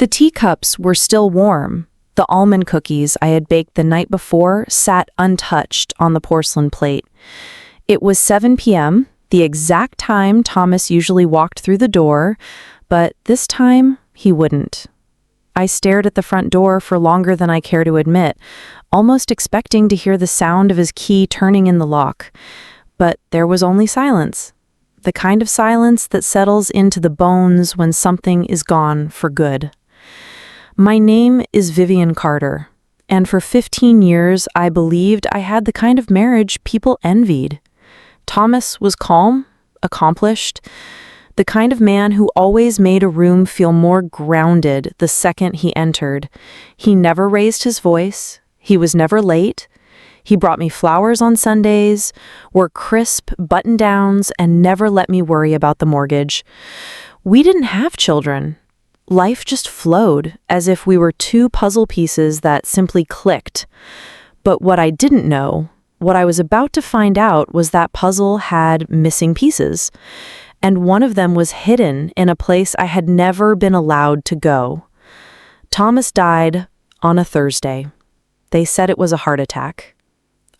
The teacups were still warm. The almond cookies I had baked the night before sat untouched on the porcelain plate. It was 7 p.m., the exact time Thomas usually walked through the door, but this time he wouldn't. I stared at the front door for longer than I care to admit, almost expecting to hear the sound of his key turning in the lock. But there was only silence. The kind of silence that settles into the bones when something is gone for good. My name is Vivian Carter, and for 15 years I believed I had the kind of marriage people envied. Thomas was calm, accomplished, the kind of man who always made a room feel more grounded the second he entered. He never raised his voice. He was never late. He brought me flowers on Sundays, wore crisp button-downs, and never let me worry about the mortgage. We didn't have children. Life just flowed, as if we were two puzzle pieces that simply clicked. But what I didn't know, what I was about to find out, was that puzzle had missing pieces, and one of them was hidden in a place I had never been allowed to go. Thomas died on a Thursday. They said it was a heart attack.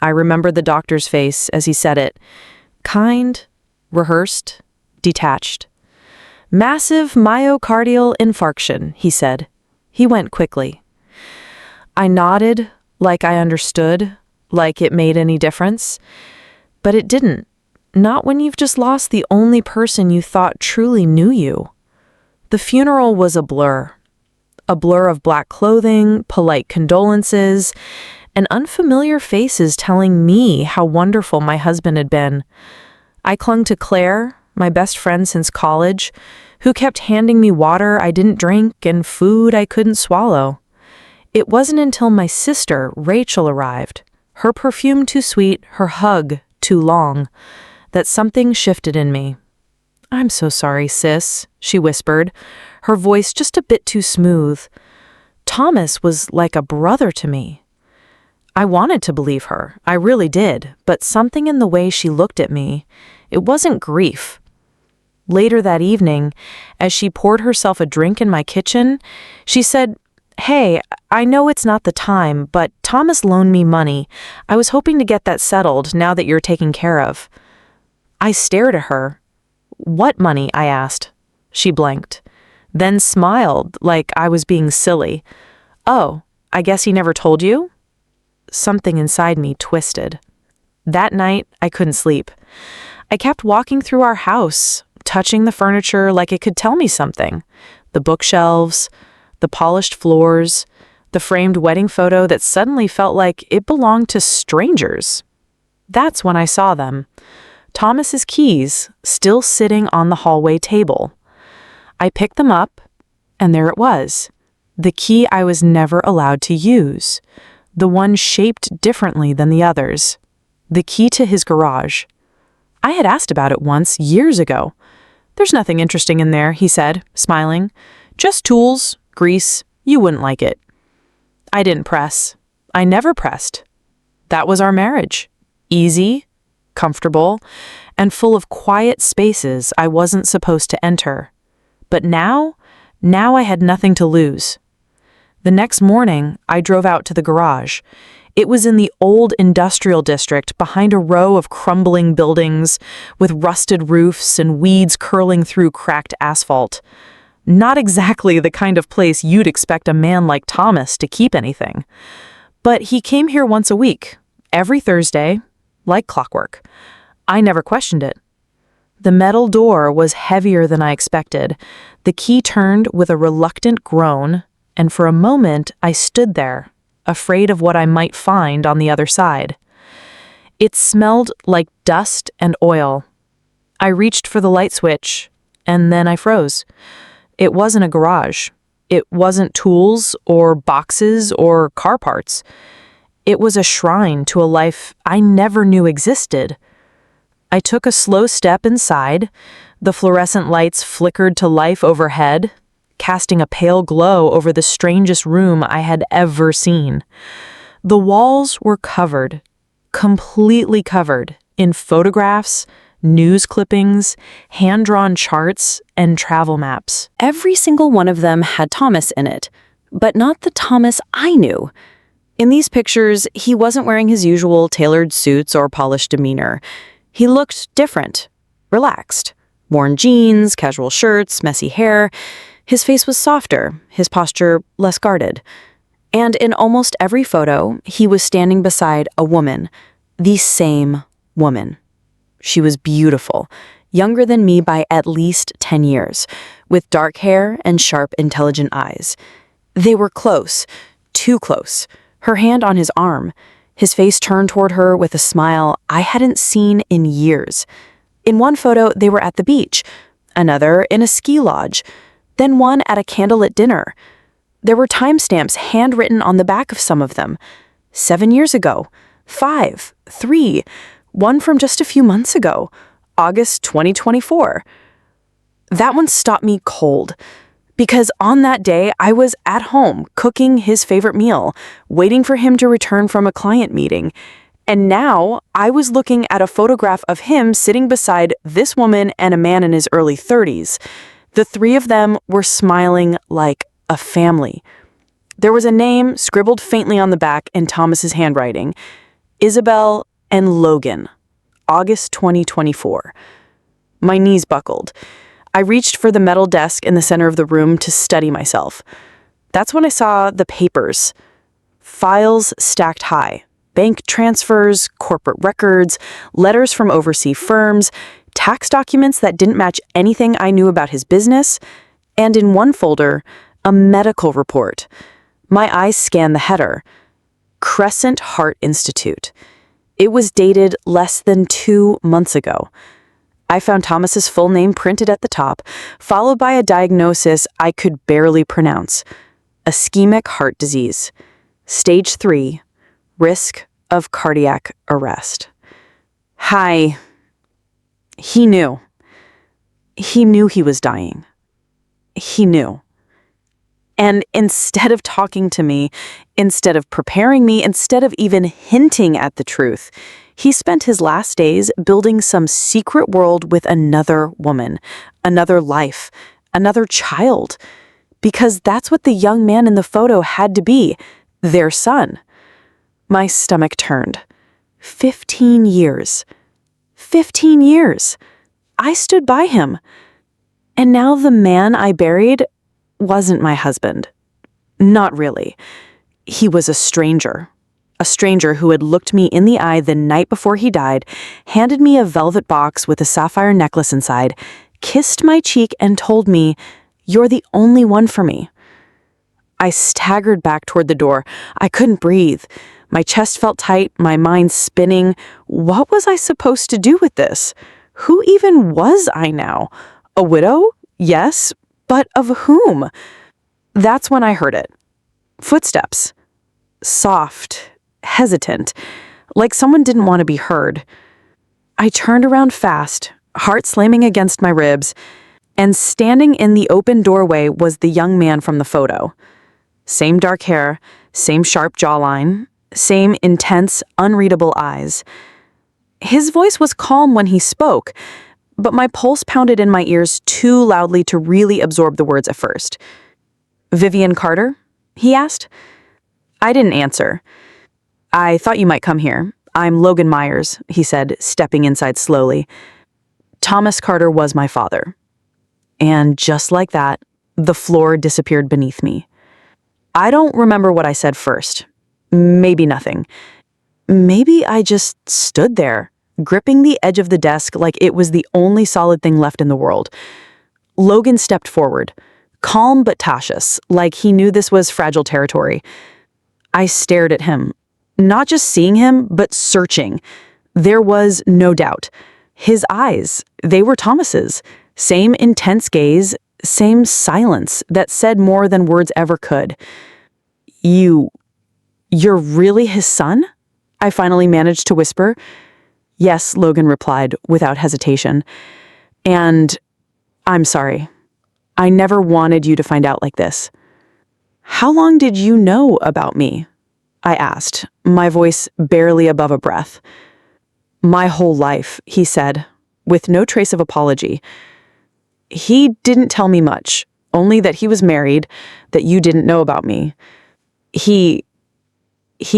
I remember the doctor's face as he said it. Kind, rehearsed, detached. Massive myocardial infarction, he said. He went quickly. I nodded, like I understood, like it made any difference. But it didn't. Not when you've just lost the only person you thought truly knew you. The funeral was a blur. A blur of black clothing, polite condolences, and unfamiliar faces telling me how wonderful my husband had been. I clung to Claire, my best friend since college, who kept handing me water I didn't drink and food I couldn't swallow. It wasn't until my sister, Rachel, arrived, her perfume too sweet, her hug too long, that something shifted in me. "I'm so sorry, sis," she whispered, her voice just a bit too smooth. Thomas was like a brother to me. I wanted to believe her, I really did, but something in the way she looked at me, it wasn't grief. Later that evening, as she poured herself a drink in my kitchen, she said, "Hey, I know it's not the time, but Thomas loaned me money. I was hoping to get that settled now that you're taken care of." I stared at her. "What money?" I asked. She blinked, then smiled like I was being silly. "Oh, I guess he never told you?" Something inside me twisted. That night, I couldn't sleep. I kept walking through our house, touching the furniture like it could tell me something. The bookshelves, the polished floors, the framed wedding photo that suddenly felt like it belonged to strangers. That's when I saw them. Thomas's keys still sitting on the hallway table. I picked them up, and there it was. The key I was never allowed to use. The one shaped differently than the others. The key to his garage. I had asked about it once, years ago. "There's nothing interesting in there," he said, smiling. "Just tools, grease, you wouldn't like it." I didn't press. I never pressed. That was our marriage. Easy, comfortable, and full of quiet spaces I wasn't supposed to enter. But now I had nothing to lose. The next morning, I drove out to the garage. It was in the old industrial district behind a row of crumbling buildings with rusted roofs and weeds curling through cracked asphalt. Not exactly the kind of place you'd expect a man like Thomas to keep anything. But he came here once a week, every Thursday, like clockwork. I never questioned it. The metal door was heavier than I expected. The key turned with a reluctant groan, and for a moment I stood there, afraid of what I might find on the other side. It smelled like dust and oil. I reached for the light switch, and then I froze. It wasn't a garage. It wasn't tools or boxes or car parts. It was a shrine to a life I never knew existed. I took a slow step inside. The fluorescent lights flickered to life overhead, casting a pale glow over the strangest room I had ever seen. The walls were covered, completely covered, in photographs, news clippings, hand-drawn charts, and travel maps. Every single one of them had Thomas in it, but not the Thomas I knew. In these pictures, he wasn't wearing his usual tailored suits or polished demeanor. He looked different, relaxed. Worn jeans, casual shirts, messy hair. His face was softer, his posture less guarded. And in almost every photo, he was standing beside a woman, the same woman. She was beautiful, younger than me by at least 10 years, with dark hair and sharp, intelligent eyes. They were close, too close, her hand on his arm, his face turned toward her with a smile I hadn't seen in years. In one photo, they were at the beach, another in a ski lodge, then one at a candlelit dinner. There were timestamps handwritten on the back of some of them. 7 years ago, 5, 3, one from just a few months ago, August 2024. That one stopped me cold, because on that day I was at home cooking his favorite meal, waiting for him to return from a client meeting. And now I was looking at a photograph of him sitting beside this woman and a man in his early 30s. The three of them were smiling like a family. There was a name scribbled faintly on the back in Thomas's handwriting: Isabel and Logan, August 2024. My knees buckled. I reached for the metal desk in the center of the room to study myself. That's when I saw the papers. Files stacked high. Bank transfers, corporate records, letters from overseas firms, tax documents that didn't match anything I knew about his business, and in one folder, a medical report. My eyes scanned the header. Crescent Heart Institute. It was dated less than 2 months ago. I found Thomas's full name printed at the top, followed by a diagnosis I could barely pronounce: ischemic heart disease, stage 3, risk of cardiac arrest. Hi. He knew. He knew he was dying. He knew. And instead of talking to me, instead of preparing me, instead of even hinting at the truth, he spent his last days building some secret world with another woman, another life, another child. Because that's what the young man in the photo had to be, their son. My stomach turned. 15 years. 15 years. I stood by him. And now the man I buried wasn't my husband. Not really. He was a stranger who had looked me in the eye the night before he died, handed me a velvet box with a sapphire necklace inside, kissed my cheek and told me, "You're the only one for me." I staggered back toward the door. I couldn't breathe. My chest felt tight, my mind spinning. What was I supposed to do with this? Who even was I now? A widow? Yes, but of whom? That's when I heard it. Footsteps. Soft, hesitant, like someone didn't want to be heard. I turned around fast, heart slamming against my ribs, and standing in the open doorway was the young man from the photo. Same dark hair, same sharp jawline, same intense, unreadable eyes. His voice was calm when he spoke, but my pulse pounded in my ears too loudly to really absorb the words at first. "Vivian Carter?" he asked. I didn't answer. "I thought you might come here. I'm Logan Myers," he said, stepping inside slowly. Thomas Carter was my father. And just like that, the floor disappeared beneath me. I don't remember what I said first. Maybe nothing. Maybe I just stood there, gripping the edge of the desk like it was the only solid thing left in the world. Logan stepped forward, calm but cautious, like he knew this was fragile territory. I stared at him, not just seeing him, but searching. There was no doubt. His eyes, they were Thomas's. Same intense gaze, same silence that said more than words ever could. You're really his son?" I finally managed to whisper. "Yes," Logan replied without hesitation. "And I'm sorry. I never wanted you to find out like this." "How long did you know about me?" I asked, my voice barely above a breath. "My whole life," he said, with no trace of apology. He didn't tell me much, only that he was married, that you didn't know about me. He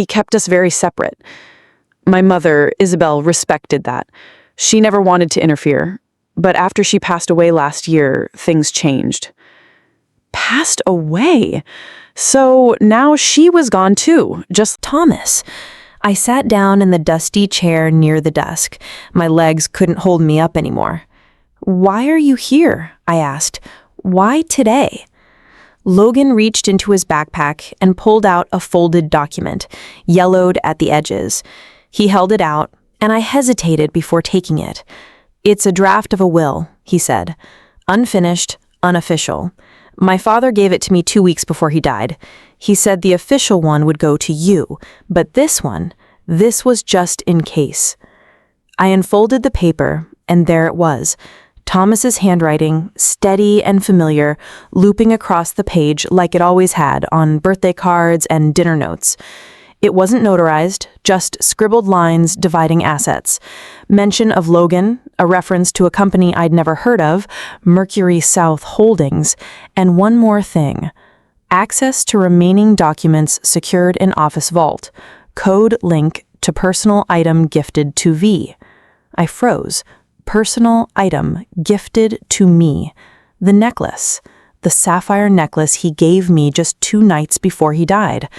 kept us very separate. My mother, Isabel, respected that. She never wanted to interfere. But after she passed away last year, things changed. Passed away? So now she was gone too, just Thomas. I sat down in the dusty chair near the desk. My legs couldn't hold me up anymore. Why are you here? I asked. Why today? Logan reached into his backpack and pulled out a folded document, yellowed at the edges. He held it out, and I hesitated before taking it. It's a draft of a will, he said. Unfinished, unofficial. My father gave it to me 2 weeks before he died. He said the official one would go to you, but this was just in case. I unfolded the paper, and there it was. Thomas's handwriting, steady and familiar, looping across the page like it always had on birthday cards and dinner notes. It wasn't notarized, just scribbled lines dividing assets. Mention of Logan, a reference to a company I'd never heard of, Mercury South Holdings, and one more thing. Access to remaining documents secured in office vault. Code link to personal item gifted to V. I froze. Personal item gifted to me. The necklace. The sapphire necklace he gave me just 2 nights before he died.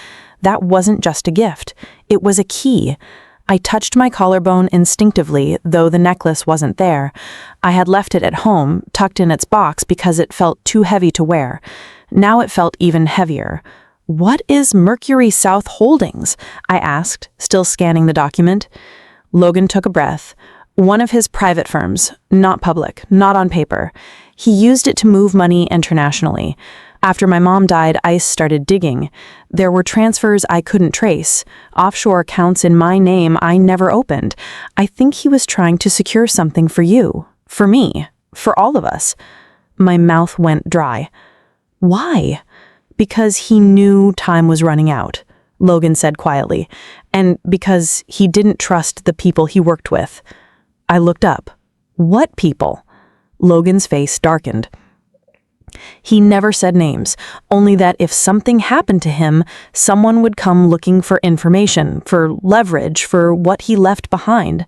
That wasn't just a gift. It was a key. I touched my collarbone instinctively, though the necklace wasn't there. I had left it at home, tucked in its box because it felt too heavy to wear. Now it felt even heavier. What is Mercury South Holdings? I asked, still scanning the document. Logan took a breath. One of his private firms, not public, not on paper. He used it to move money internationally. After my mom died, ICE started digging. There were transfers I couldn't trace, offshore accounts in my name I never opened. I think he was trying to secure something for you, for me, for all of us. My mouth went dry. Why? Because he knew time was running out, Logan said quietly, and because he didn't trust the people he worked with. I looked up. What people? Logan's face darkened. He never said names, only that if something happened to him, someone would come looking for information, for leverage, for what he left behind.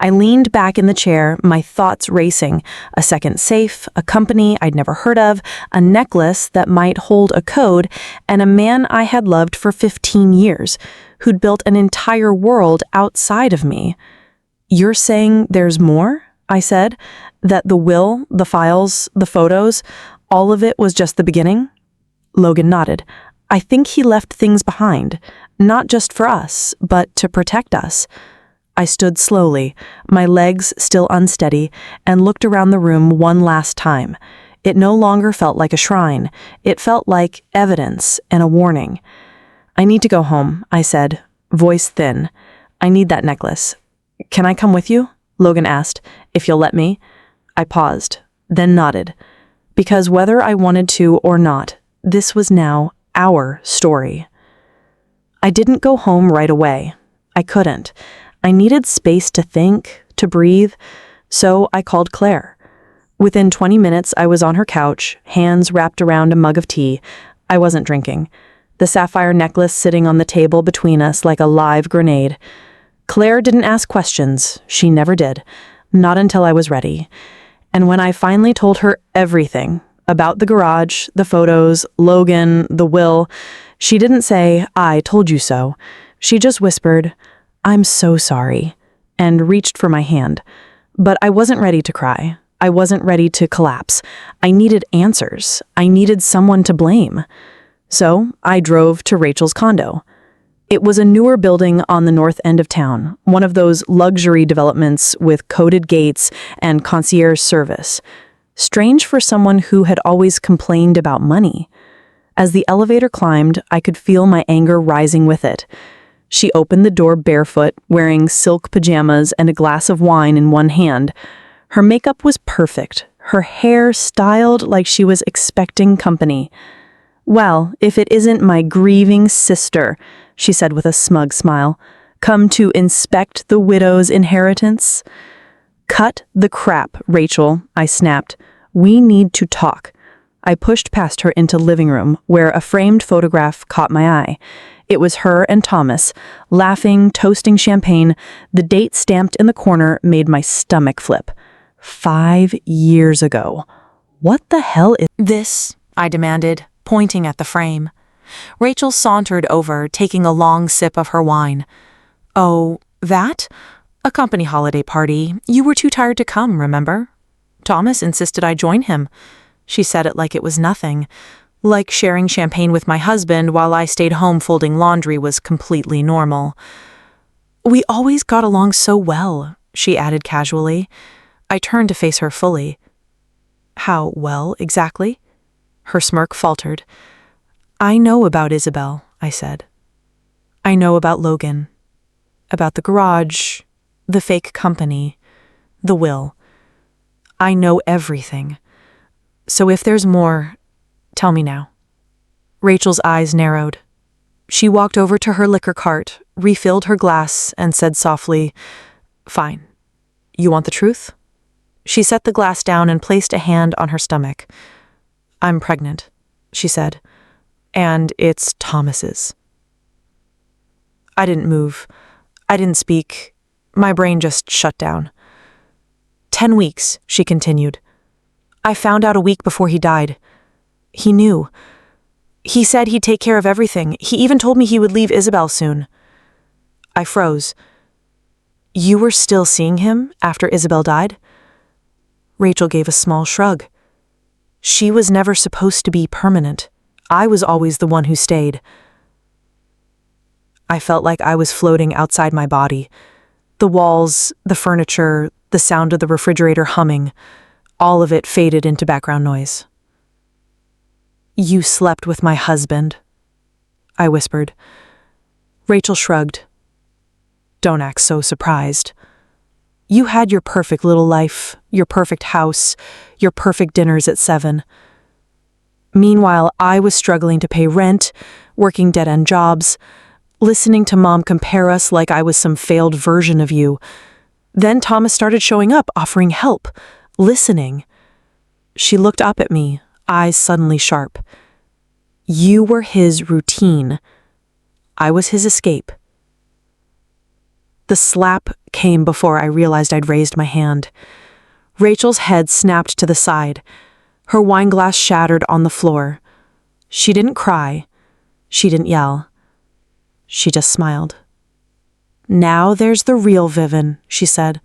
I leaned back in the chair, my thoughts racing. A second safe, a company I'd never heard of, a necklace that might hold a code, and a man I had loved for 15 years, who'd built an entire world outside of me. You're saying there's more? I said. That the will, the files, the photos, all of it was just the beginning? Logan nodded. I think he left things behind, not just for us, but to protect us. I stood slowly, my legs still unsteady, and looked around the room one last time. It no longer felt like a shrine. It felt like evidence and a warning. I need to go home, I said, voice thin. I need that necklace. Can I come with you? Logan asked, if you'll let me. I paused, then nodded. Because whether I wanted to or not, this was now our story. I didn't go home right away. I couldn't. I needed space to think, to breathe, so I called Claire. Within 20 minutes, I was on her couch, hands wrapped around a mug of tea. I wasn't drinking. The sapphire necklace sitting on the table between us like a live grenade. Claire didn't ask questions. She never did. Not until I was ready. And when I finally told her everything about the garage, the photos, Logan, the will, she didn't say, I told you so. She just whispered, I'm so sorry, and reached for my hand. But I wasn't ready to cry. I wasn't ready to collapse. I needed answers. I needed someone to blame. So I drove to Rachel's condo. It was a newer building on the north end of town, one of those luxury developments with coded gates and concierge service. Strange for someone who had always complained about money. As the elevator climbed, I could feel my anger rising with it. She opened the door barefoot, wearing silk pajamas and a glass of wine in one hand. Her makeup was perfect, her hair styled like she was expecting company. Well, if it isn't my grieving sister, she said with a smug smile, come to inspect the widow's inheritance. Cut the crap, Rachel, I snapped. We need to talk. I pushed past her into living room, where a framed photograph caught my eye. It was her and Thomas, laughing, toasting champagne. The date stamped in the corner made my stomach flip. 5 years ago. What the hell is This? I demanded, pointing at the frame. Rachel sauntered over, taking a long sip of her wine. Oh, that? A company holiday party. You were too tired to come, remember? Thomas insisted I join him. She said it like it was nothing. Like sharing champagne with my husband while I stayed home folding laundry was completely normal. We always got along so well, she added casually. I turned to face her fully. How well, exactly? Her smirk faltered. I know about Isabel, I said. I know about Logan. About the garage, the fake company, the will. I know everything. So if there's more, tell me now. Rachel's eyes narrowed. She walked over to her liquor cart, refilled her glass, and said softly, Fine. You want the truth? She set the glass down and placed a hand on her stomach. I'm pregnant, she said, and it's Thomas's. I didn't move. I didn't speak. My brain just shut down. 10 weeks, she continued. I found out a week before he died. He knew. He said he'd take care of everything. He even told me he would leave Isabel soon. I froze. You were still seeing him after Isabel died? Rachel gave a small shrug. She was never supposed to be permanent. I was always the one who stayed. I felt like I was floating outside my body. The walls, the furniture, the sound of the refrigerator humming, all of it faded into background noise. You slept with my husband, I whispered. Rachel shrugged. Don't act so surprised. You had your perfect little life, your perfect house, your perfect dinners at 7. Meanwhile, I was struggling to pay rent, working dead-end jobs, listening to Mom compare us like I was some failed version of you. Then Thomas started showing up, offering help, listening. She looked up at me, eyes suddenly sharp. You were his routine. I was his escape. The slap came before I realized I'd raised my hand. Rachel's head snapped to the side. Her wine glass shattered on the floor. She didn't cry. She didn't yell. She just smiled. Now there's the real Vivian, she said.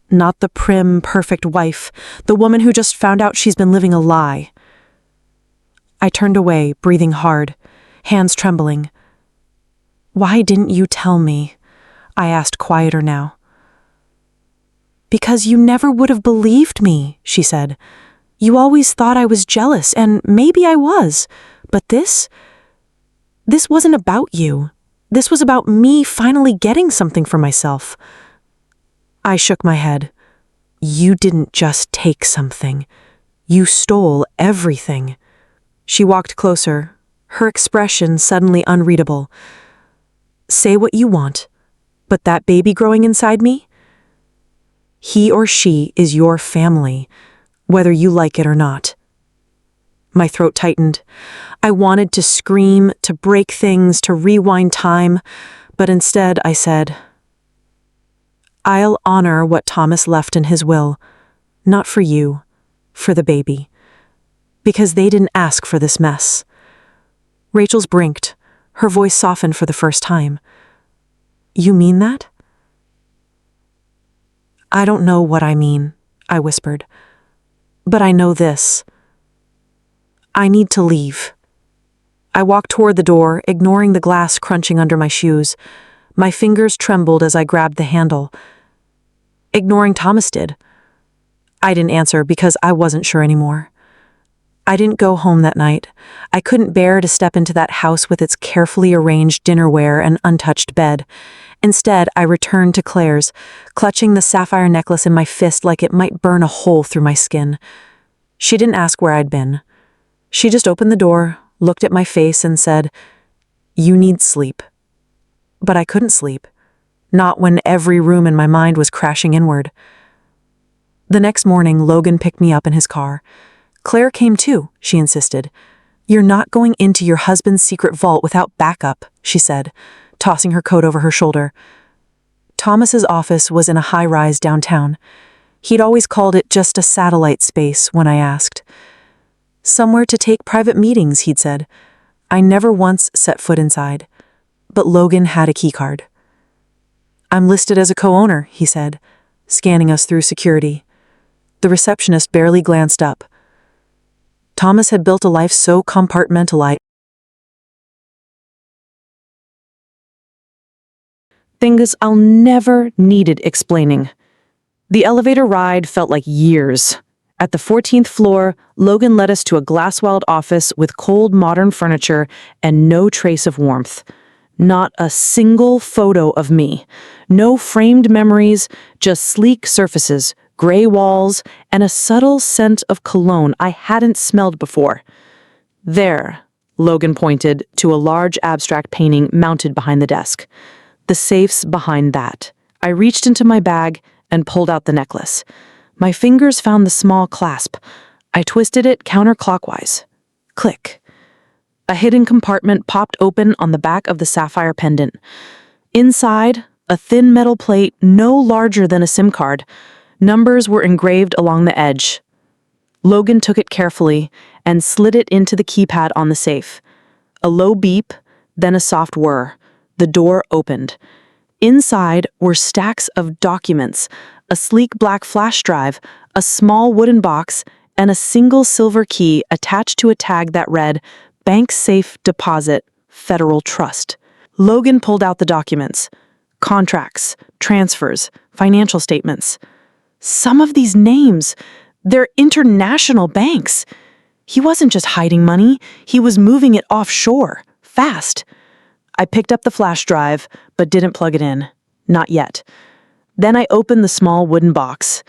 Not the prim, perfect wife, the woman who just found out she's been living a lie. I turned away, breathing hard, hands trembling. Why didn't you tell me? I asked, quieter now. Because you never would have believed me, she said. You always thought I was jealous, and maybe I was. But this wasn't about you. This was about me finally getting something for myself. I shook my head. You didn't just take something. You stole everything. She walked closer, her expression suddenly unreadable. Say what you want, but that baby growing inside me? He or she is your family, whether you like it or not. My throat tightened. I wanted to scream, to break things, to rewind time, but instead I said, I'll honor what Thomas left in his will, not for you, for the baby, because they didn't ask for this mess. Rachel's blinked, her voice softened for the first time. You mean that? I don't know what I mean, I whispered, but I know this. I need to leave. I walked toward the door, ignoring the glass crunching under my shoes. My fingers trembled as I grabbed the handle. Ignoring Thomas did. I didn't answer because I wasn't sure anymore. I didn't go home that night. I couldn't bear to step into that house with its carefully arranged dinnerware and untouched bed. Instead, I returned to Claire's, clutching the sapphire necklace in my fist like it might burn a hole through my skin. She didn't ask where I'd been. She just opened the door, looked at my face, and said, You need sleep. But I couldn't sleep. Not when every room in my mind was crashing inward. The next morning, Logan picked me up in his car. Claire came too, she insisted. You're not going into your husband's secret vault without backup, she said, tossing her coat over her shoulder. Thomas's office was in a high-rise downtown. He'd always called it just a satellite space when I asked. Somewhere to take private meetings, he'd said. I never once set foot inside. But Logan had a keycard. I'm listed as a co-owner, he said, scanning us through security. The receptionist barely glanced up. Thomas had built a life so compartmentalized. Things I'll never needed explaining. The elevator ride felt like years. At the 14th floor, Logan led us to a glass-walled office with cold modern furniture and no trace of warmth. Not a single photo of me. No framed memories, just sleek surfaces, gray walls, and a subtle scent of cologne I hadn't smelled before. There, Logan pointed to a large abstract painting mounted behind the desk. The safe's behind that. I reached into my bag and pulled out the necklace. My fingers found the small clasp. I twisted it counterclockwise. Click. A hidden compartment popped open on the back of the sapphire pendant. Inside, a thin metal plate no larger than a SIM card. Numbers were engraved along the edge. Logan took it carefully and slid it into the keypad on the safe. A low beep, then a soft whir. The door opened. Inside were stacks of documents, a sleek black flash drive, a small wooden box, and a single silver key attached to a tag that read, Bank Safe Deposit, Federal Trust. Logan pulled out the documents. Contracts, transfers, financial statements. Some of these names, they're international banks. He wasn't just hiding money, he was moving it offshore, fast. I picked up the flash drive, but didn't plug it in. Not yet. Then I opened the small wooden box.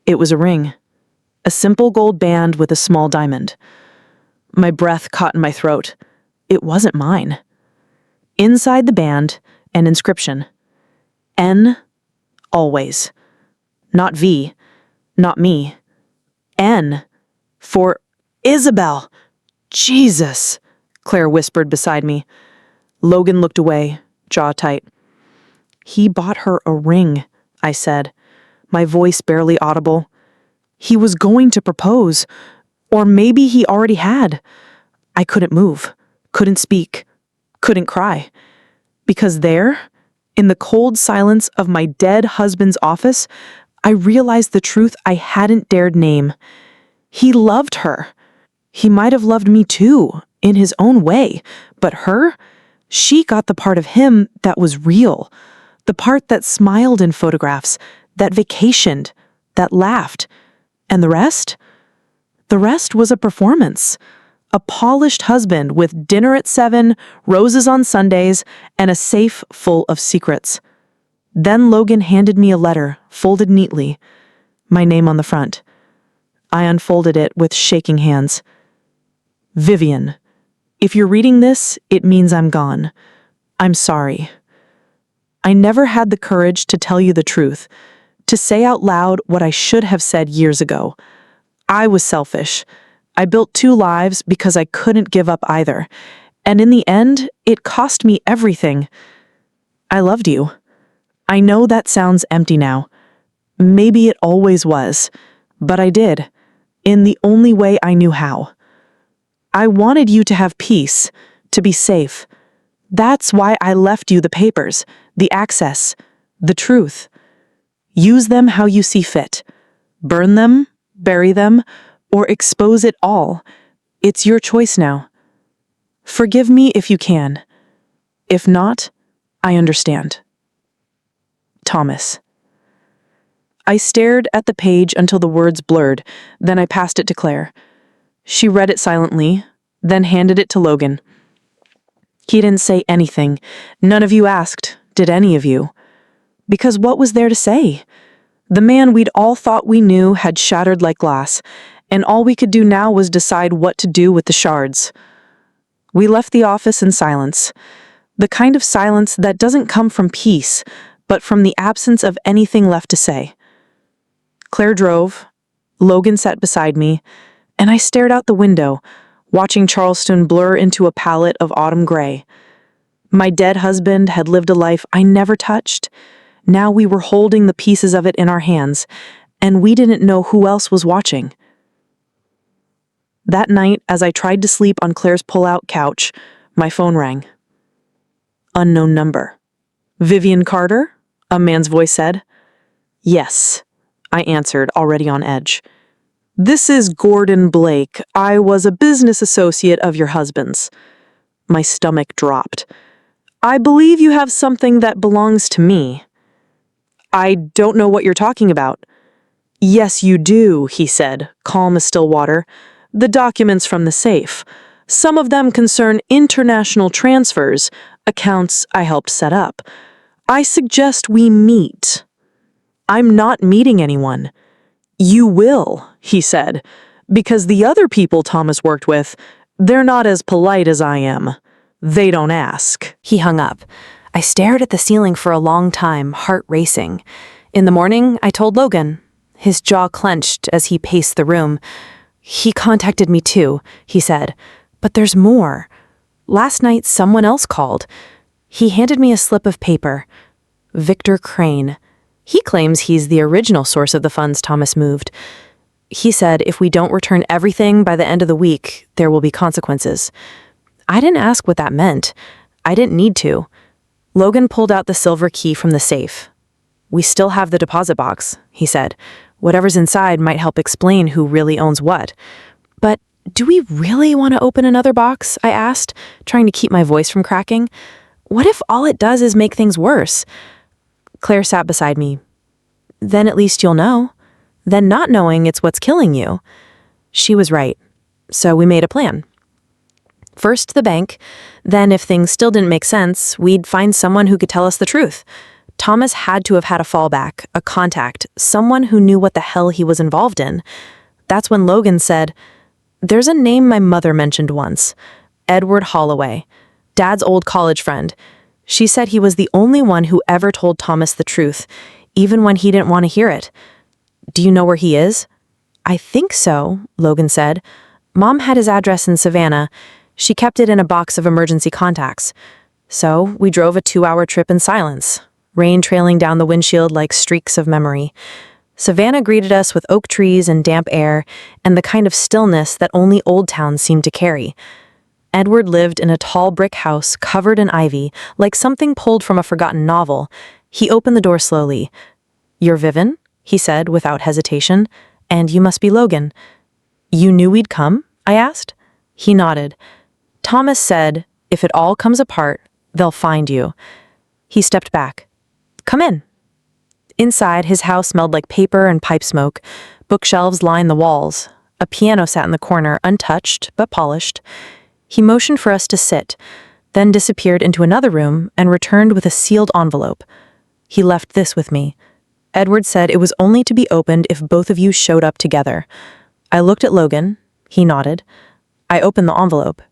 It was a ring. A simple gold band with a small diamond. My breath caught in my throat. It wasn't mine. Inside the band, an inscription. N, always. Not V, not me. N, for Isabel. Jesus, Claire whispered beside me. Logan looked away, jaw tight. He bought her a ring, I said, my voice barely audible. He was going to propose. Or maybe he already had. I couldn't move, couldn't speak, couldn't cry. Because there, in the cold silence of my dead husband's office, I realized the truth I hadn't dared name. He loved her. He might have loved me too, in his own way. But her? She got the part of him that was real. The part that smiled in photographs, that vacationed, that laughed. And the rest? The rest was a performance. A polished husband with dinner at 7, roses on Sundays, and a safe full of secrets. Then Logan handed me a letter, folded neatly. My name on the front. I unfolded it with shaking hands. Vivian, if you're reading this, it means I'm gone. I'm sorry. I never had the courage to tell you the truth, to say out loud what I should have said years ago. I was selfish. I built 2 lives because I couldn't give up either. And in the end, it cost me everything. I loved you. I know that sounds empty now. Maybe it always was. But I did. In the only way I knew how. I wanted you to have peace, to be safe. That's why I left you the papers, the access, the truth. Use them how you see fit. Burn them, bury them, or expose it all. It's your choice now. Forgive me if you can. If not, I understand. Thomas. I stared at the page until the words blurred, then I passed it to Claire. She read it silently, then handed it to Logan. He didn't say anything. None of you asked, did any of you? Because what was there to say? The man we'd all thought we knew had shattered like glass, and all we could do now was decide what to do with the shards. We left the office in silence, the kind of silence that doesn't come from peace, but from the absence of anything left to say. Claire drove. Logan sat beside me, and I stared out the window, watching Charleston blur into a palette of autumn gray. My dead husband had lived a life I never touched. Now we were holding the pieces of it in our hands, and we didn't know who else was watching. That night, as I tried to sleep on Claire's pull-out couch, my phone rang. Unknown number. "Vivian Carter?" a man's voice said. "Yes," I answered, already on edge. "This is Gordon Blake. I was a business associate of your husband's." My stomach dropped. "I believe you have something that belongs to me." "I don't know what you're talking about." "Yes, you do," he said, calm as still water. "The documents from the safe. Some of them concern international transfers, accounts I helped set up. I suggest we meet." "I'm not meeting anyone." "You will," he said, "because the other people Thomas worked with, they're not as polite as I am. They don't ask." He hung up. I stared at the ceiling for a long time, heart racing. In the morning, I told Logan. His jaw clenched as he paced the room. "He contacted me too," he said. "But there's more. Last night, someone else called." He handed me a slip of paper. Victor Crane. He claims he's the original source of the funds Thomas moved. He said if we don't return everything by the end of the week, there will be consequences. I didn't ask what that meant. I didn't need to. Logan pulled out the silver key from the safe. "We still have the deposit box," he said. "Whatever's inside might help explain who really owns what." "But do we really want to open another box?" I asked, trying to keep my voice from cracking. "What if all it does is make things worse?" Claire sat beside me. "Then at least you'll know. Then not knowing it's what's killing you." She was right. So we made a plan. First the bank, then if things still didn't make sense, we'd find someone who could tell us the truth. Thomas had to have had a fallback, a contact, someone who knew what the hell he was involved in. That's when Logan said, "There's a name my mother mentioned once. Edward Holloway, Dad's old college friend. She said he was the only one who ever told Thomas the truth, even when he didn't want to hear it. Do you know where he is?" "I think so," Logan said. "Mom had his address in Savannah. She kept it in a box of emergency contacts." So we drove a 2-hour trip in silence, rain trailing down the windshield like streaks of memory. Savannah greeted us with oak trees and damp air and the kind of stillness that only old towns seem to carry. Edward lived in a tall brick house covered in ivy, like something pulled from a forgotten novel. He opened the door slowly. "You're Vivian?" he said without hesitation. "And you must be Logan." "You knew we'd come?" I asked. He nodded. "Thomas said, if it all comes apart, they'll find you." He stepped back. "Come in." Inside, his house smelled like paper and pipe smoke. Bookshelves lined the walls. A piano sat in the corner, untouched but polished. He motioned for us to sit, then disappeared into another room and returned with a sealed envelope. He left this with me. Edward said it was only to be opened if both of you showed up together. I looked at Logan. He nodded. I opened the envelope.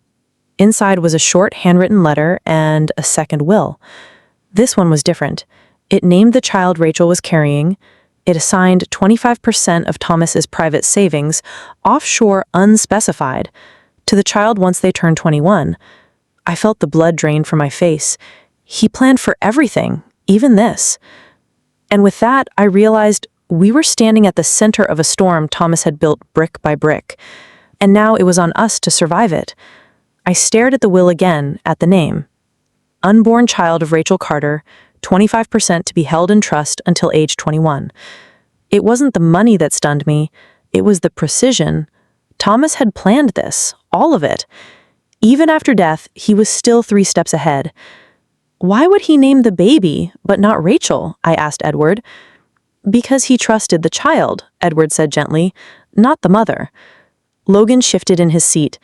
Inside was a short handwritten letter and a second will. This one was different. It named the child Rachel was carrying. It assigned 25% of Thomas's private savings, offshore unspecified, to the child once they turned 21. I felt the blood drain from my face. He planned for everything, even this. And with that, I realized we were standing at the center of a storm Thomas had built brick by brick. And now it was on us to survive it. I stared at the will again, at the name. Unborn child of Rachel Carter, 25% to be held in trust until age 21. It wasn't the money that stunned me. It was the precision. Thomas had planned this, all of it. Even after death, he was still 3 steps ahead. "Why would he name the baby, but not Rachel?" I asked Edward. "Because he trusted the child," Edward said gently, "not the mother." Logan shifted in his seat.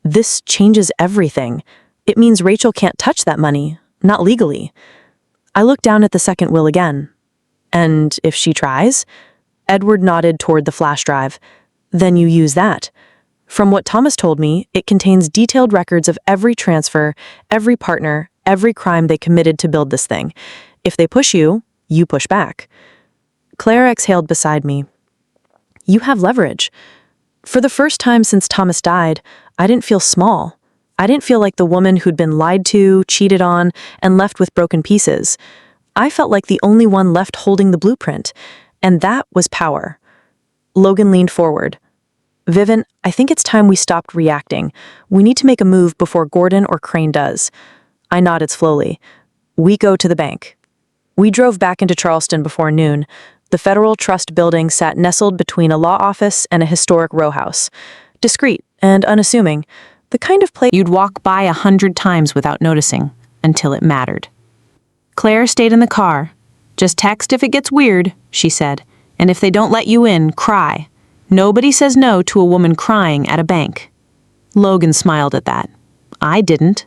"This changes everything. It means Rachel can't touch that money, not legally." I looked down at the second will again. "And if she tries?" Edward nodded toward the flash drive. "Then you use that. From what Thomas told me, it contains detailed records of every transfer, every partner, every crime they committed to build this thing. If they push you, you push back." Claire exhaled beside me. You have leverage. For the first time since Thomas died, I didn't feel small. I didn't feel like the woman who'd been lied to, cheated on, and left with broken pieces. I felt like the only one left holding the blueprint, and that was power. Logan leaned forward. Vivian, I think it's time we stopped reacting. We need to make a move before Gordon or Crane does. I nodded slowly. We go to the bank. We drove back into Charleston before noon. The Federal Trust building sat nestled between a law office and a historic row house. Discreet and unassuming, the kind of place You'd walk by 100 times without noticing, until it mattered. Claire stayed in the car. Just text if it gets weird, she said, and if they don't let you in, cry. Nobody says no to a woman crying at a bank. Logan smiled at that. I didn't.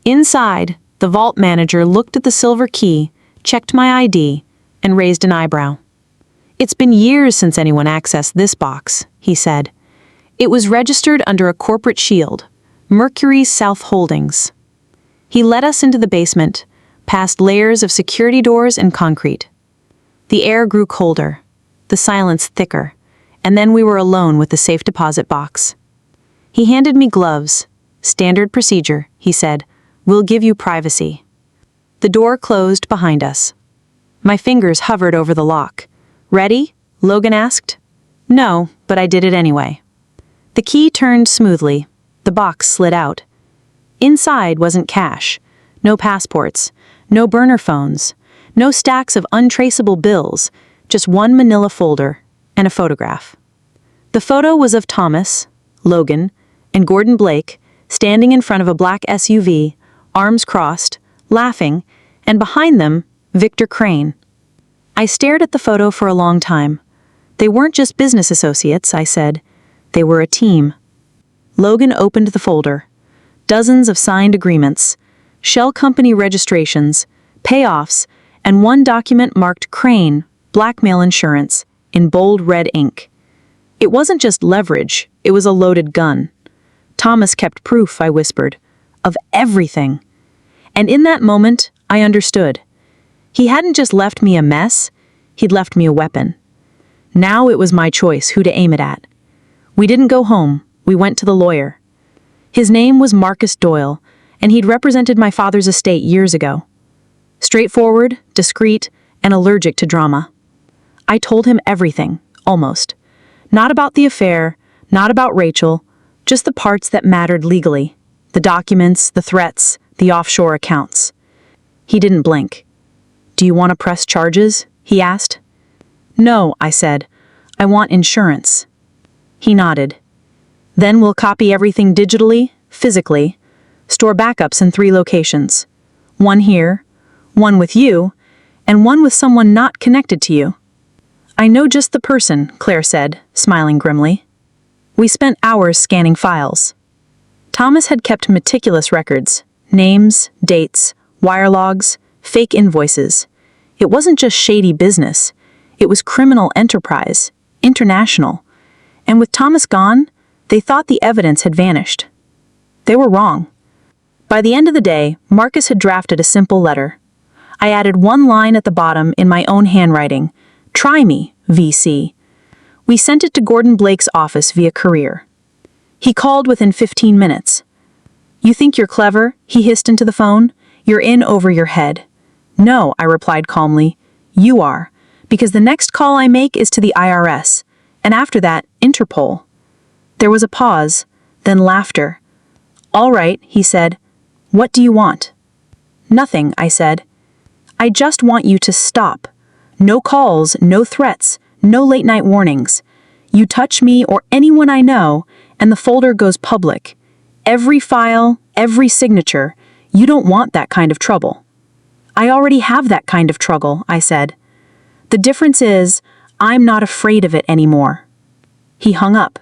Inside, the vault manager looked at the silver key, checked my ID, and raised an eyebrow. It's been years since anyone accessed this box, he said. It was registered under a corporate shield, Mercury South Holdings. He led us into the basement, past layers of security doors and concrete. The air grew colder, the silence thicker, and then we were alone with the safe deposit box. He handed me gloves. Standard procedure, he said. We'll give you privacy. The door closed behind us. My fingers hovered over the lock. Ready? Logan asked. No, but I did it anyway. The key turned smoothly. The box slid out. Inside wasn't cash. No passports. No burner phones. No stacks of untraceable bills. Just one manila folder and a photograph. The photo was of Thomas, Logan, and Gordon Blake standing in front of a black SUV, arms crossed, laughing, and behind them, Victor Crane. I stared at the photo for a long time. They weren't just business associates, I said. They were a team. Logan opened the folder. Dozens of signed agreements, shell company registrations, payoffs, and one document marked Crane, blackmail insurance, in bold red ink. It wasn't just leverage, it was a loaded gun. Thomas kept proof, I whispered, of everything. And in that moment, I understood. He hadn't just left me a mess, he'd left me a weapon. Now it was my choice who to aim it at. We didn't go home, we went to the lawyer. His name was Marcus Doyle, and he'd represented my father's estate years ago. Straightforward, discreet, and allergic to drama. I told him everything, almost. Not about the affair, not about Rachel, just the parts that mattered legally. The documents, the threats, the offshore accounts. He didn't blink. Do you want to press charges? He asked. No, I said. I want insurance. He nodded. Then we'll copy everything digitally, physically, store backups in 3 locations. One here, one with you, and one with someone not connected to you. I know just the person, Claire said, smiling grimly. We spent hours scanning files. Thomas had kept meticulous records, names, dates, wire logs, fake invoices. It wasn't just shady business. It was criminal enterprise, international. And with Thomas gone, they thought the evidence had vanished. They were wrong. By the end of the day, Marcus had drafted a simple letter. I added one line at the bottom in my own handwriting. Try me, VC. We sent it to Gordon Blake's office via courier. He called within 15 minutes. You think you're clever? He hissed into the phone. You're in over your head. No, I replied calmly. You are, because the next call I make is to the IRS, and after that, Interpol. There was a pause, then laughter. All right, he said. What do you want? Nothing, I said. I just want you to stop. No calls, no threats, no late-night warnings. You touch me or anyone I know, and the folder goes public. Every file, every signature. You don't want that kind of trouble. I already have that kind of trouble, I said. The difference is, I'm not afraid of it anymore. He hung up.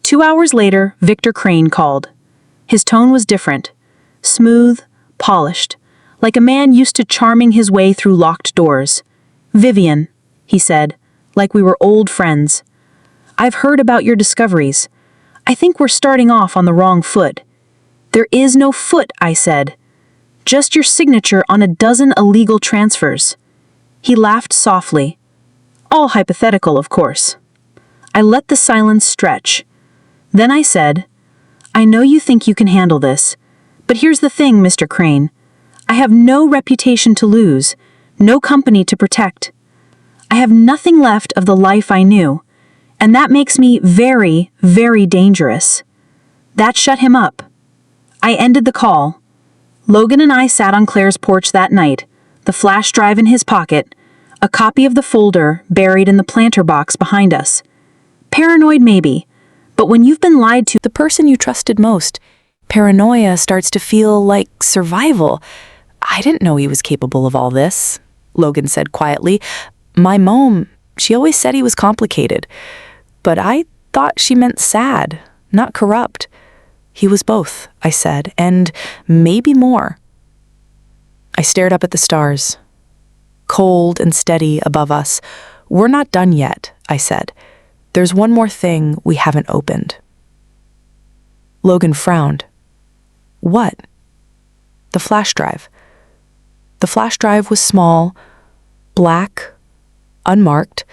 2 hours later, Victor Crane called. His tone was different. Smooth, polished, like a man used to charming his way through locked doors. Vivian, he said, like we were old friends. I've heard about your discoveries. I think we're starting off on the wrong foot. There is no foot, I said. Just your signature on a dozen illegal transfers. He laughed softly. All hypothetical, of course. I let the silence stretch. Then I said, "I know you think you can handle this, but here's the thing, Mr. Crane. I have no reputation to lose, no company to protect. I have nothing left of the life I knew, and that makes me very, very dangerous." That shut him up. I ended the call. Logan and I sat on Claire's porch that night, the flash drive in his pocket, a copy of the folder buried in the planter box behind us. Paranoid maybe, but when you've been lied to, The person you trusted most, paranoia starts to feel like survival. I didn't know he was capable of all this, Logan said quietly. My mom, she always said he was complicated, but I thought she meant sad, not corrupt. He was both, I said, and maybe more. I stared up at the stars, cold and steady above us. We're not done yet, I said. There's one more thing we haven't opened. Logan frowned. What? The flash drive. The flash drive was small, black, unmarked,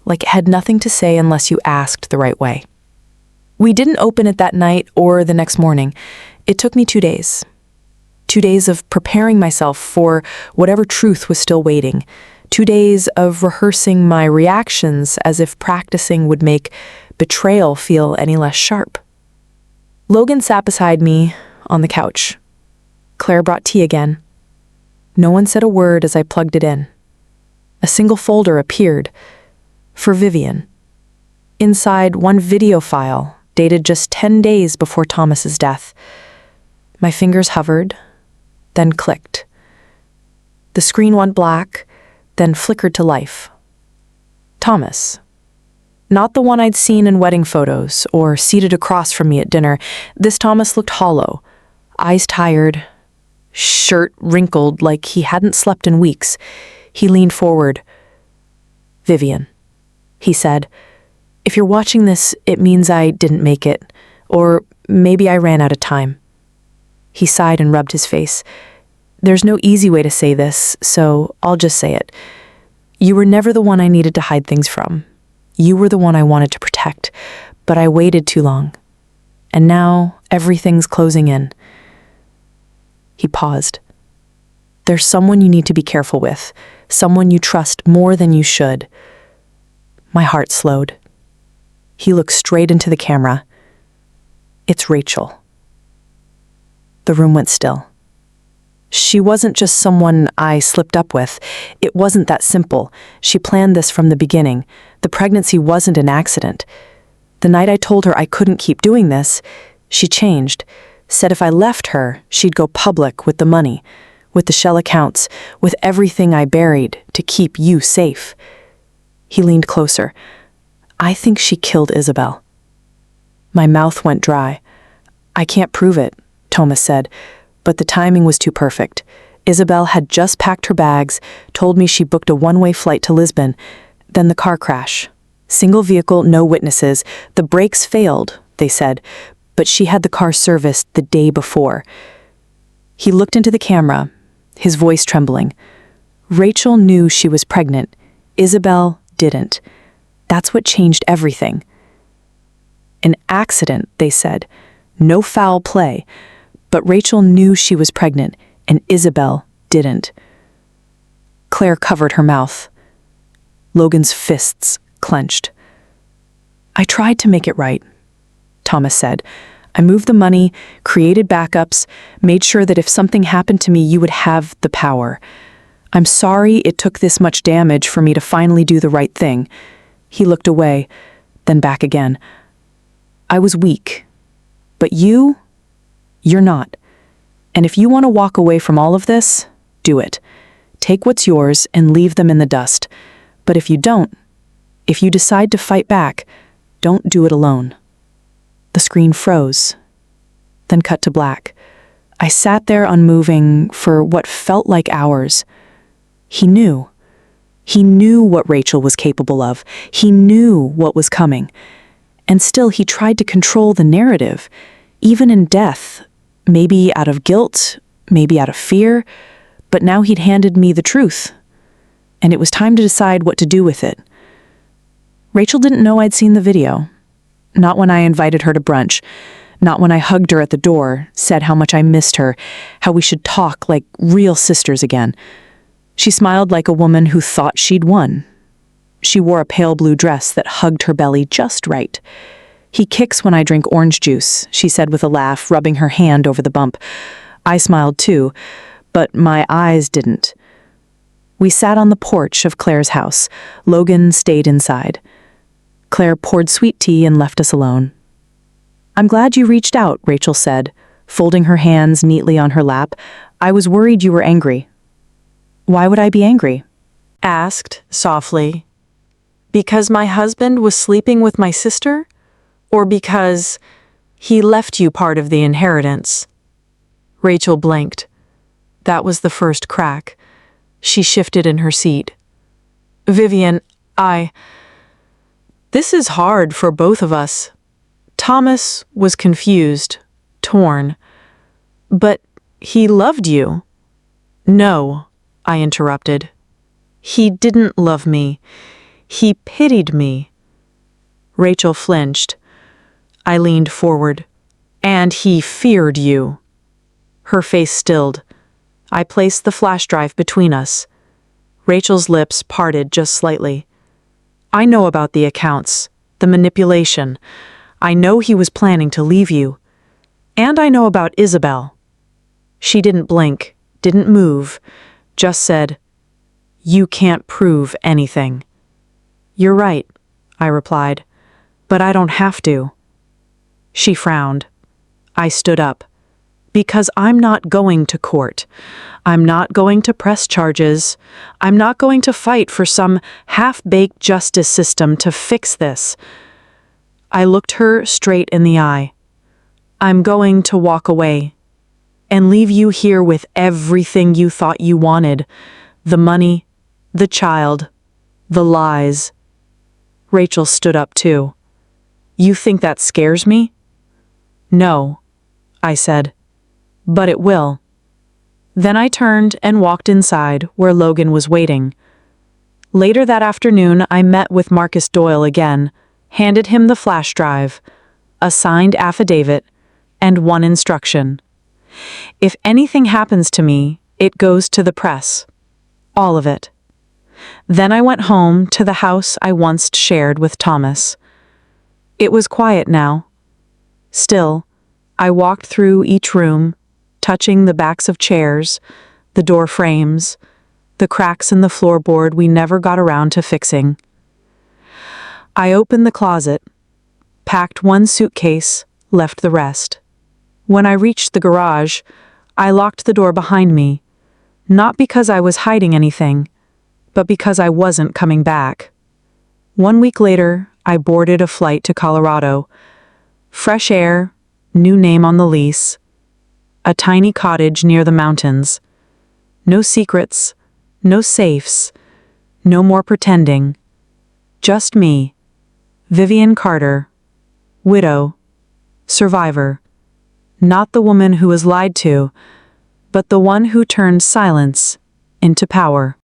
like it had nothing to say unless you asked the right way. We didn't open it that night or the next morning. It took me 2 days. 2 days of preparing myself for whatever truth was still waiting. 2 days of rehearsing my reactions as if practicing would make betrayal feel any less sharp. Logan sat beside me on the couch. Claire brought tea again. No one said a word as I plugged it in. A single folder appeared. For Vivian. Inside, one video file, dated just 10 days before Thomas's death. My fingers hovered, then clicked. The screen went black, then flickered to life. Thomas. Not the one I'd seen in wedding photos or seated across from me at dinner. This Thomas looked hollow, eyes tired, shirt wrinkled like he hadn't slept in weeks. He leaned forward. Vivian, he said, if you're watching this, it means I didn't make it, or maybe I ran out of time. He sighed and rubbed his face. There's no easy way to say this, so I'll just say it. You were never the one I needed to hide things from. You were the one I wanted to protect, but I waited too long. And now everything's closing in. He paused. There's someone you need to be careful with, someone you trust more than you should. My heart slowed. He looked straight into the camera. It's Rachel. The room went still. She wasn't just someone I slipped up with. It wasn't that simple. She planned this from the beginning. The pregnancy wasn't an accident. The night I told her I couldn't keep doing this, she changed. Said if I left her, she'd go public with the money, with the shell accounts, with everything I buried to keep you safe. He leaned closer. I think she killed Isabel. My mouth went dry. I can't prove it, Thomas said, but the timing was too perfect. Isabel had just packed her bags, told me she booked a one-way flight to Lisbon. Then the car crash. Single vehicle, no witnesses. The brakes failed, they said, but she had the car serviced the day before. He looked into the camera, his voice trembling. Rachel knew she was pregnant. Isabel didn't. That's what changed everything. An accident, they said. No foul play. But Rachel knew she was pregnant, and Isabel didn't. Claire covered her mouth. Logan's fists clenched. I tried to make it right, Thomas said. I moved the money, created backups, made sure that if something happened to me, you would have the power. I'm sorry it took this much damage for me to finally do the right thing. He looked away, then back again. I was weak. But you're not. And if you want to walk away from all of this, do it. Take what's yours and leave them in the dust. But if you don't, if you decide to fight back, don't do it alone. The screen froze, then cut to black. I sat there unmoving for what felt like hours. He knew. He knew what Rachel was capable of. He knew what was coming. And still he tried to control the narrative, even in death, maybe out of guilt, maybe out of fear, but now he'd handed me the truth. And it was time to decide what to do with it. Rachel didn't know I'd seen the video. Not when I invited her to brunch. Not when I hugged her at the door, said how much I missed her, how we should talk like real sisters again. She smiled like a woman who thought she'd won. She wore a pale blue dress that hugged her belly just right. "He kicks when I drink orange juice," she said with a laugh, rubbing her hand over the bump. I smiled too, but my eyes didn't. We sat on the porch of Claire's house. Logan stayed inside. Claire poured sweet tea and left us alone. "I'm glad you reached out," Rachel said, folding her hands neatly on her lap. "I was worried you were angry." "Why would I be angry?" Asked softly. "Because my husband was sleeping with my sister? Or because he left you part of the inheritance?" Rachel blinked. That was the first crack. She shifted in her seat. "Vivian, This is hard for both of us." Thomas was confused, torn. "But he loved you." "No," I interrupted. "He didn't love me. He pitied me." Rachel flinched. I leaned forward. "And he feared you." Her face stilled. I placed the flash drive between us. Rachel's lips parted just slightly. "I know about the accounts, the manipulation. I know he was planning to leave you. And I know about Isabel." She didn't blink, didn't move, just said, "You can't prove anything." "You're right," I replied, "but I don't have to." She frowned. I stood up. "Because I'm not going to court. I'm not going to press charges. I'm not going to fight for some half-baked justice system to fix this." I looked her straight in the eye. "I'm going to walk away and leave you here with everything you thought you wanted. The money, the child, the lies." Rachel stood up too. "You think that scares me?" "No," I said, "but it will." Then I turned and walked inside where Logan was waiting. Later that afternoon, I met with Marcus Doyle again, handed him the flash drive, a signed affidavit, and one instruction. If anything happens to me, it goes to the press. All of it. Then I went home to the house I once shared with Thomas. It was quiet now. Still, I walked through each room, touching the backs of chairs, the door frames, the cracks in the floorboard we never got around to fixing. I opened the closet, packed one suitcase, left the rest. When I reached the garage, I locked the door behind me, not because I was hiding anything, but because I wasn't coming back. 1 week later, I boarded a flight to Colorado. Fresh air, new name on the lease, a tiny cottage near the mountains. No secrets, no safes, no more pretending. Just me, Vivian Carter, widow, survivor. Not the woman who was lied to, but the one who turned silence into power.